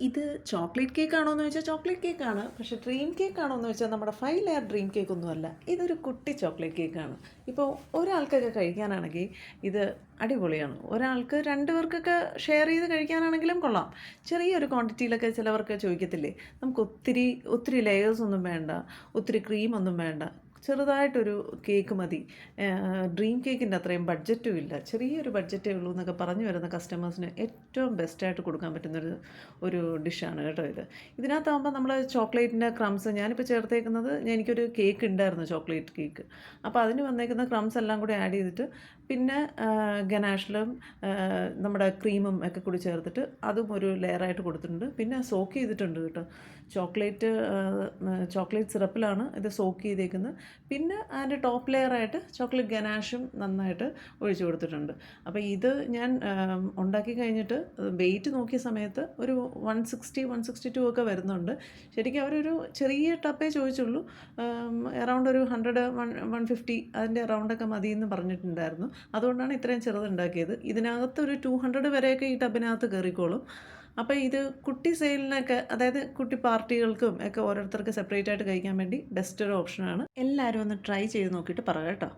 ഇത് chocolate cake ആണോ എന്ന് ചോദിച്ചാൽ ചോക്ലേറ്റ് കേക്കാണ്. പക്ഷേ ഡ്രീം കേക്ക് ആണോ എന്ന് വെച്ചാൽ നമ്മുടെ 5 ലെയർ ഡ്രീം കേക്ക് ഒന്നുമല്ല. ഇതൊരു കുട്ടി ചോക്ലേറ്റ് കേക്കാണ്. ഇപ്പോൾ ഒരാൾക്കൊക്കെ കഴിക്കാനാണെങ്കിൽ ഇത് അടിപൊളിയാണ്. ഒരാൾക്ക് 2 പേർക്കൊക്കെ ഷെയർ ചെയ്ത് കഴിക്കാനാണെങ്കിലും കൊള്ളാം. ചെറിയൊരു ക്വാണ്ടിറ്റിയിലൊക്കെ ചിലവർക്ക് ചോദിക്കത്തില്ലേ, നമുക്ക് ഒത്തിരി ഒത്തിരി ലെയേഴ്സ് ഒന്നും വേണ്ട, ഒത്തിരി ക്രീമൊന്നും വേണ്ട, ചെറുതായിട്ടൊരു കേക്ക് മതി. ഡ്രീം കേക്കിൻ്റെ അത്രയും ബഡ്ജറ്റും ഇല്ല, ചെറിയൊരു ബഡ്ജറ്റേ ഉള്ളൂ എന്നൊക്കെ പറഞ്ഞു വരുന്ന കസ്റ്റമേഴ്സിന് ഏറ്റവും ബെസ്റ്റായിട്ട് കൊടുക്കാൻ പറ്റുന്നൊരു ഒരു ഡിഷാണ് കേട്ടോ ഇത്. ഇതിനകത്താകുമ്പോൾ നമ്മൾ ചോക്ലേറ്റിൻ്റെ ക്രംസ് ഞാനിപ്പോൾ ചേർത്തേക്കുന്നത്, എനിക്കൊരു കേക്ക് ഉണ്ടായിരുന്നു, ചോക്ലേറ്റ് കേക്ക്. അപ്പോൾ അതിന് വന്നേക്കുന്ന ക്രംസ് എല്ലാം കൂടി ആഡ് ചെയ്തിട്ട് പിന്നെ ഗനാഷിലും നമ്മുടെ ക്രീമും ഒക്കെ കൂടി ചേർത്തിട്ട് അതും ഒരു ലെയറായിട്ട് കൊടുത്തിട്ടുണ്ട്. പിന്നെ സോക്ക് ചെയ്തിട്ടുണ്ട് കേട്ടോ, ചോക്ലേറ്റ് സിറപ്പിലാണ് ഇത് സോക്ക് ചെയ്തേക്കുന്നത്. പിന്നെ അതിൻ്റെ ടോപ്പ് ലെയറായിട്ട് ചോക്ലേറ്റ് ഗനാഷും നന്നായിട്ട് ഒഴിച്ചു കൊടുത്തിട്ടുണ്ട്. അപ്പോൾ ഇത് ഞാൻ ഉണ്ടാക്കി കഴിഞ്ഞിട്ട് വെയിറ്റ് നോക്കിയ സമയത്ത് ഒരു 160-162 ഒക്കെ വരുന്നുണ്ട്. ശരിക്കും അവരൊരു ചെറിയ ടപ്പേ ചോദിച്ചുള്ളൂ. അറൗണ്ട് ഒരു 100-150 അതിൻ്റെ അറൗണ്ടൊക്കെ മതിയെന്ന് പറഞ്ഞിട്ടുണ്ടായിരുന്നു. അതുകൊണ്ടാണ് ഇത്രയും ചെറുതുണ്ടാക്കിയത്. ഇതിനകത്ത് ഒരു 200 വരെയൊക്കെ ഈ ടബിനകത്ത് കയറിക്കോളും. അപ്പോൾ ഇത് കുട്ടി സെയിലിനൊക്കെ, അതായത് കുട്ടി പാർട്ടികൾക്കും ഒക്കെ ഓരോരുത്തർക്ക് സെപ്പറേറ്റ് ആയിട്ട് കഴിക്കാൻ വേണ്ടി ബെസ്റ്റ് ഒരു ഓപ്ഷനാണ്. എല്ലാവരും ഒന്ന് ട്രൈ ചെയ്ത് നോക്കിയിട്ട് പറ കേട്ടോ.